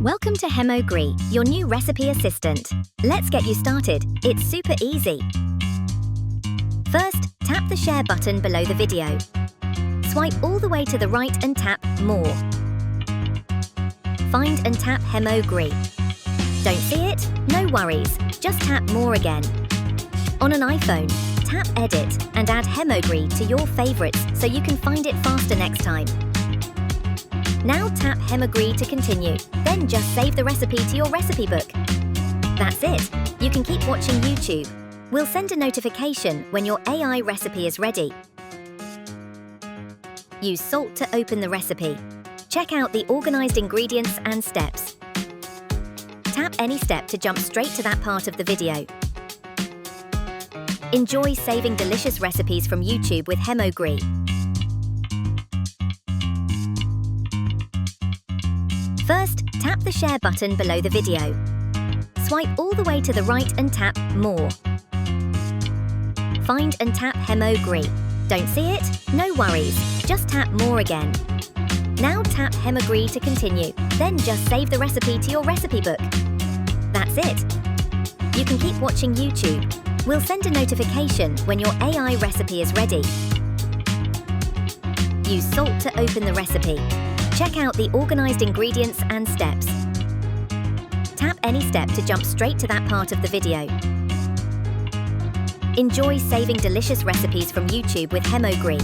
Welcome to Hemogry, your new recipe assistant. Let's get you started. It's super easy. First, tap the share button below the video. Swipe all the way to the right and tap More. Find and tap Hemogry. Don't see it? No worries, just tap More again. On an iPhone, tap Edit and add Hemogry to your favorites so you can find it faster next time. Now tap Hemogry to continue, then just save the recipe to your recipe book. That's it. You can keep watching YouTube. We'll send a notification when your AI recipe is ready. Use salt to open the recipe. Check out the organized ingredients and steps. Tap any step to jump straight to that part of the video. Enjoy saving delicious recipes from YouTube with Hemogry. First, tap the share button below the video. Swipe all the way to the right and tap More. Find and tap Hemogry. Don't see it? No worries, just tap More again. Now tap Hemogry to continue, then just save the recipe to your recipe book. That's it. You can keep watching YouTube. We'll send a notification when your AI recipe is ready. Use salt to open the recipe. Check out the organized ingredients and steps. Tap any step to jump straight to that part of the video. Enjoy saving delicious recipes from YouTube with Hemogry.